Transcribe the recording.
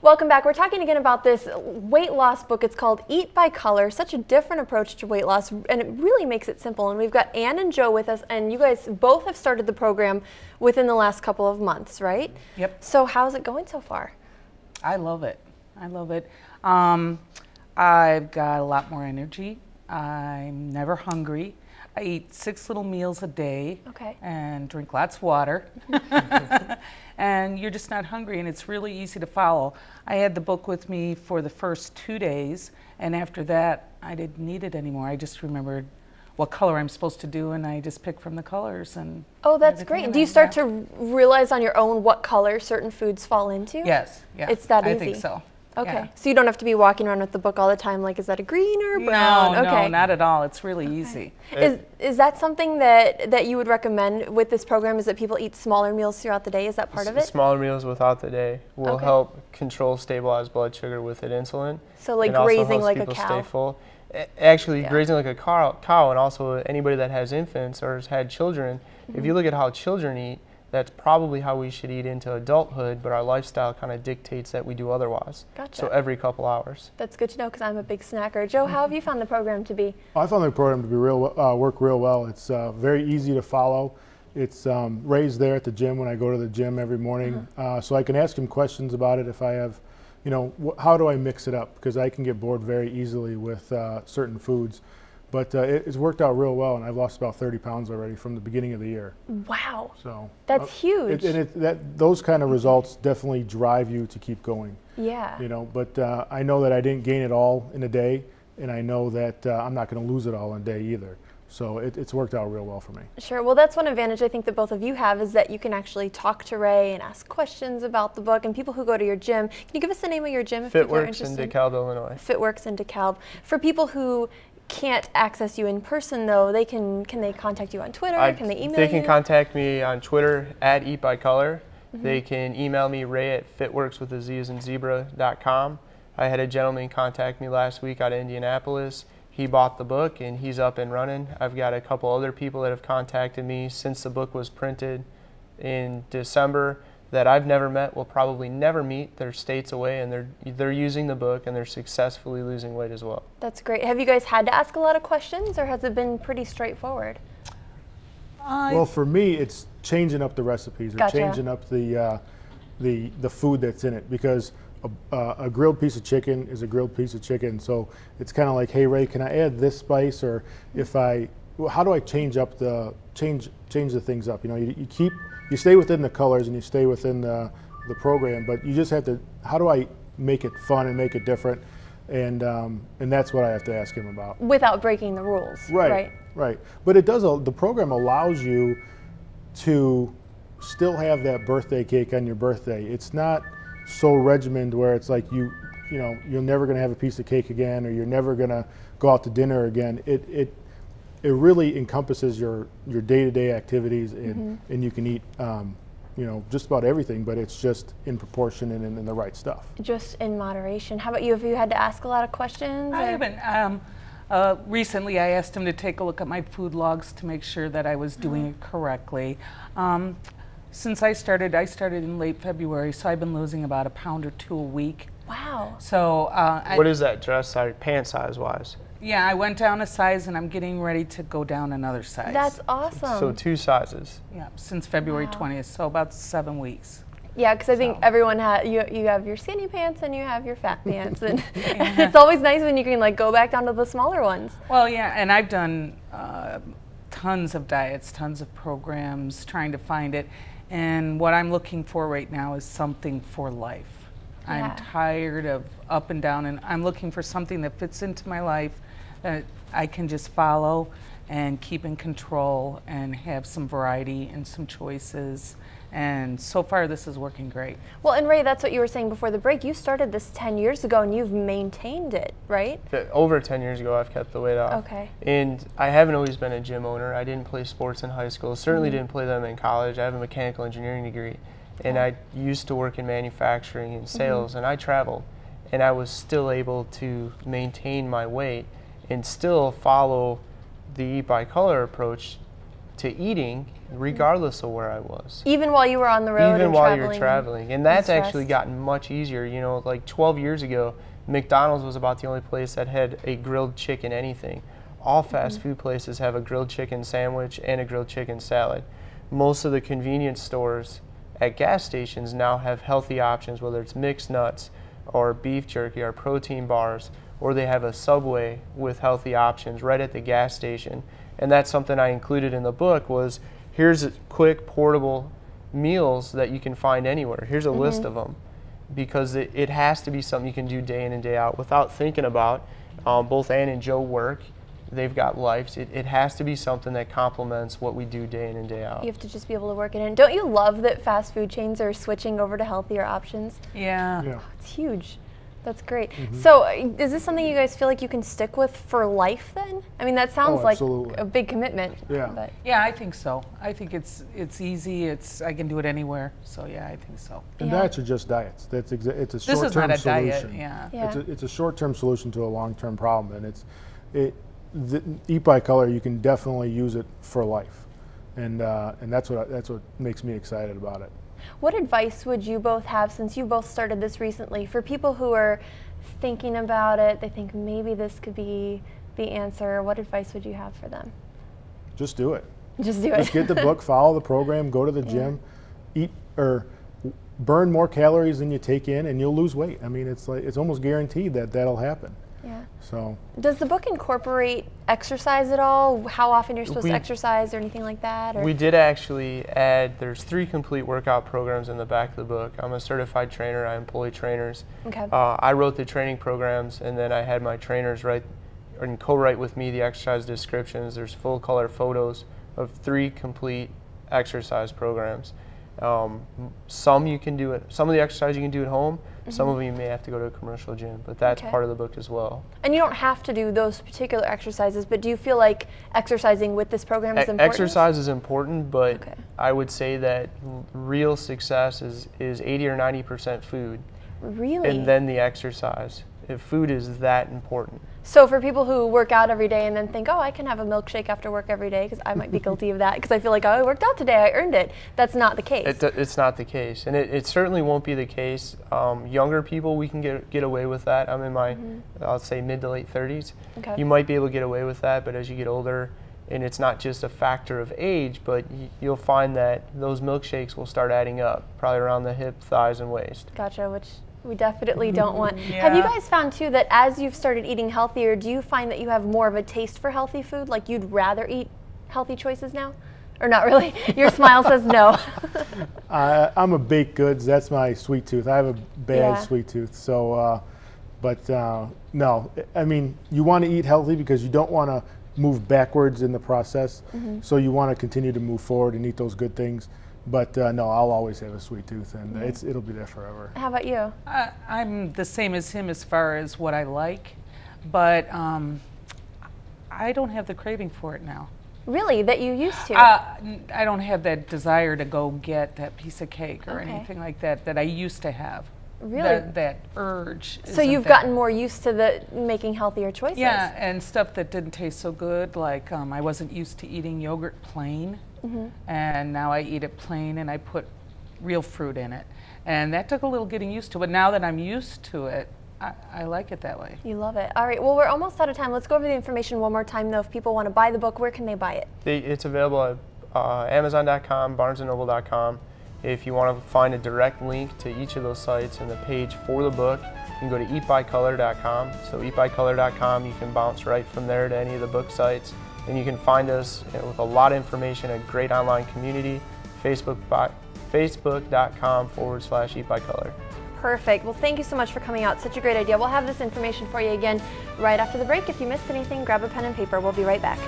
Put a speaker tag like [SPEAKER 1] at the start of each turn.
[SPEAKER 1] Welcome back. We're talking again about this weight loss book. It's called Eat by Color, such a different approach to weight loss, and it really makes it simple. And we've got Ann and Joe with us, and you guys both have started the program within the last couple of months, right?
[SPEAKER 2] Yep.
[SPEAKER 1] So how's it going so far?
[SPEAKER 2] I love it. I love it. I've got a lot more energy. I'm never hungry. I eat 6 little meals a day.
[SPEAKER 1] Okay.
[SPEAKER 2] And drink lots of water. And you're just not hungry, and it's really easy to follow. I had the book with me for the first 2 days, and after that, I didn't need it anymore. I just remembered what color I'm supposed to do, and I just pick from the colors. And
[SPEAKER 1] oh, that's great. Do you start to realize on your own what color certain foods fall into?
[SPEAKER 2] Yes. Yeah.
[SPEAKER 1] It's that easy?
[SPEAKER 2] I think so.
[SPEAKER 1] Okay,
[SPEAKER 2] yeah.
[SPEAKER 1] So you don't have to be walking around with the book all the time, like, is that a green or a brown?
[SPEAKER 2] No,
[SPEAKER 1] okay.
[SPEAKER 2] no, not at all. It's really easy.
[SPEAKER 1] Is that something that you would recommend with this program, is that people eat smaller meals throughout the day? Is that part of it?
[SPEAKER 3] Smaller meals without the day will help control, stabilize blood sugar with issue.
[SPEAKER 1] So like grazing like a cow?
[SPEAKER 3] Stay full. Actually, grazing like a cow, and also anybody that has infants or has had children, if you look at how children eat, that's probably how we should eat into adulthood, but our lifestyle kind of dictates that we do otherwise.
[SPEAKER 1] Gotcha.
[SPEAKER 3] So every couple hours.
[SPEAKER 1] That's good to know, because I'm a big snacker. Joe, how have you found the program to be?
[SPEAKER 4] I found the program to be work real well. It's very easy to follow. It's Ray's there at the gym when I go to the gym every morning, so I can ask him questions about it if I have, you know, how do I mix it up? Because I can get bored very easily with certain foods. But it's worked out real well, and I've lost about 30 pounds already from the beginning of the year.
[SPEAKER 1] Wow.
[SPEAKER 4] So
[SPEAKER 1] that's huge.
[SPEAKER 4] Those kind of results definitely drive you to keep going.
[SPEAKER 1] Yeah.
[SPEAKER 4] You know, but I know that I didn't gain it all in a day, and I know that I'm not going to lose it all in a day either. So it's worked out real well for me.
[SPEAKER 1] Sure. Well, that's one advantage I think that both of you have, is that you can actually talk to Ray and ask questions about the book. And people who go to your gym, can you give us the name of your gym if people are interested?
[SPEAKER 3] FitWorks in DeKalb, Illinois.
[SPEAKER 1] FitWorks in DeKalb. For people who can't access you in person, though, can they contact you on Twitter? Can they email you?
[SPEAKER 3] They can contact me on Twitter at Eat by Color. They can email me, Ray at fitworkswithazebra.com. I had a gentleman contact me last week out of Indianapolis. He bought the book and he's up and running. I've got a couple other people that have contacted me since the book was printed in December that I've never met, will probably never meet. They're states away, and they're using the book, and they're successfully losing weight as well. That's
[SPEAKER 1] great. Have you guys had to ask a lot of questions, or has it been pretty straightforward?
[SPEAKER 4] Well, for me, it's changing up the recipes, or changing up the food that's in it, because a grilled piece of chicken is a grilled piece of chicken. So it's kind of like, hey Ray, can I add this spice, or how do I change up change the things up? You know, you stay within the colors and you stay within the program, but you just have to, how do I make it fun and make it different? And that's what I have to ask him about.
[SPEAKER 1] Without breaking the rules.
[SPEAKER 4] Right. But the program allows you to still have that birthday cake on your birthday. It's not so regimented where it's like you're never going to have a piece of cake again, or you're never going to go out to dinner again. It really encompasses your day-to-day activities, and you can eat just about everything, but it's just in proportion and in the right stuff.
[SPEAKER 1] Just in moderation. How about you? Have you had to ask a lot of questions?
[SPEAKER 2] I haven't. Recently I asked him to take a look at my food logs to make sure that I was doing it correctly. Since I started in late February, so I've been losing about 1 pound or 2 a week.
[SPEAKER 1] Wow.
[SPEAKER 2] So
[SPEAKER 3] what is that dress size, pant size wise?
[SPEAKER 2] Yeah, I went down a size, and I'm getting ready to go down another size.
[SPEAKER 1] That's awesome.
[SPEAKER 3] So 2 sizes.
[SPEAKER 2] Yeah, since February 20th, so about 7 weeks.
[SPEAKER 1] Yeah, because I think everyone you have your skinny pants and you have your fat pants, and it's always nice when you can like go back down to the smaller ones.
[SPEAKER 2] Well, yeah, and I've done tons of diets, tons of programs, trying to find it, and what I'm looking for right now is something for life. Yeah. I'm tired of up and down, and I'm looking for something that fits into my life that I can just follow and keep in control and have some variety and some choices. And so far, this is working great.
[SPEAKER 1] Well, and Ray, that's what you were saying before the break. You started this 10 years ago, and you've maintained it, right?
[SPEAKER 3] Over 10 years ago, I've kept the weight off.
[SPEAKER 1] Okay.
[SPEAKER 3] And I haven't always been a gym owner. I didn't play sports in high school. Certainly didn't play them in college. I have a mechanical engineering degree. And I used to work in manufacturing and sales, and I traveled. And I was still able to maintain my weight and still follow the Eat by Color approach to eating regardless of where I was.
[SPEAKER 1] Even while you were on the road
[SPEAKER 3] Even
[SPEAKER 1] and
[SPEAKER 3] while
[SPEAKER 1] traveling
[SPEAKER 3] you're traveling. And that's actually gotten much easier. You know, like 12 years ago, McDonald's was about the only place that had a grilled chicken anything. All fast food places have a grilled chicken sandwich and a grilled chicken salad. Most of the convenience stores at gas stations now have healthy options, whether it's mixed nuts or beef jerky or protein bars, or they have a Subway with healthy options right at the gas station. And that's something I included in the book was, here's quick, portable meals that you can find anywhere. Here's a list of them, because it has to be something you can do day in and day out without thinking about. Both Ann and Joe work. They've got lives. It has to be something that complements what we do day in and day out.
[SPEAKER 1] You have to just be able to work it in. Don't you love that fast food chains are switching over to healthier options?
[SPEAKER 2] Yeah.
[SPEAKER 1] Oh, it's huge. That's great. So is this something you guys feel like you can stick with for life then? I mean, that sounds like a big commitment.
[SPEAKER 4] Yeah.
[SPEAKER 1] But.
[SPEAKER 2] Yeah, I think so. I think it's easy. I can do it anywhere. So yeah, I think so.
[SPEAKER 4] And diets are just diets. It's a short-term solution.
[SPEAKER 2] This is not a diet. Yeah.
[SPEAKER 4] It's a short-term solution to a long-term problem, and Eat by Color, you can definitely use it for life, and that's what makes me excited about it.
[SPEAKER 1] What advice would you both have, since you both started this recently, for people who are thinking about it, they think maybe this could be the answer? What advice would you have for them?
[SPEAKER 4] Just do it.
[SPEAKER 1] Just do it.
[SPEAKER 4] Just get the book, follow the program, go to the gym, eat or burn more calories than you take in, and you'll lose weight. I mean, it's almost guaranteed that that'll happen.
[SPEAKER 1] Yeah.
[SPEAKER 4] So.
[SPEAKER 1] Does the book incorporate exercise at all? How often you're supposed to exercise or anything like that? Or?
[SPEAKER 3] We did actually add, there's 3 complete workout programs in the back of the book. I'm a certified trainer. I employ trainers.
[SPEAKER 1] Okay.
[SPEAKER 3] I wrote the training programs, and then I had my trainers write and co-write with me the exercise descriptions. There's full color photos of 3 complete exercise programs. Some you can do some of the exercise you can do at home. Some of them you may have to go to a commercial gym, but that's part of the book as well.
[SPEAKER 1] And you don't have to do those particular exercises, but do you feel like exercising with this program is important?
[SPEAKER 3] Exercise is important, but I would say that real success is 80 or 90% food.
[SPEAKER 1] Really?
[SPEAKER 3] And then the exercise. If food is that important.
[SPEAKER 1] So for people who work out every day and then think, oh, I can have a milkshake after work every day, because I might be guilty of that, because I feel like, oh, I worked out today, I earned it. That's not the case.
[SPEAKER 3] It's not the case, and it certainly won't be the case. Younger people, we can get away with that. I'm in my, I'll say mid to late 30s.
[SPEAKER 1] Okay.
[SPEAKER 3] You might be able to get away with that, but as you get older, and it's not just a factor of age, but you'll find that those milkshakes will start adding up, probably around the hip, thighs, and waist.
[SPEAKER 1] Gotcha, which we definitely don't want. Have you guys found too that as you've started eating healthier, do you find that you have more of a taste for healthy food? Like you'd rather eat healthy choices now? Or not really? Your smile says no.
[SPEAKER 4] I'm a baked goods. That's my sweet tooth. I have a bad sweet tooth. So, no. I mean, you want to eat healthy because you don't want to move backwards in the process. So you want to continue to move forward and eat those good things. But no, I'll always have a sweet tooth, and it'll be there forever.
[SPEAKER 1] How about you?
[SPEAKER 2] I'm the same as him as far as what I like, but I don't have the craving for it now.
[SPEAKER 1] Really? That you used to?
[SPEAKER 2] I don't have that desire to go get that piece of cake or anything like that I used to have.
[SPEAKER 1] Really?
[SPEAKER 2] That urge.
[SPEAKER 1] So you've gotten more used to making healthier choices?
[SPEAKER 2] Yeah, and stuff that didn't taste so good, like I wasn't used to eating yogurt plain, and now I eat it plain and I put real fruit in it. And that took a little getting used to, but now that I'm used to it, I like it that way.
[SPEAKER 1] You love it. All right, well, we're almost out of time. Let's go over the information one more time, though. If people want to buy the book, where can they buy it?
[SPEAKER 3] It's available at Amazon.com, BarnesandNoble.com. If you want to find a direct link to each of those sites and the page for the book, you can go to eatbycolor.com. So eatbycolor.com, you can bounce right from there to any of the book sites. And you can find us with a lot of information, a great online community, facebook.com/eatbycolor.
[SPEAKER 1] Perfect. Well, thank you so much for coming out. Such a great idea. We'll have this information for you again right after the break. If you missed anything, grab a pen and paper. We'll be right back.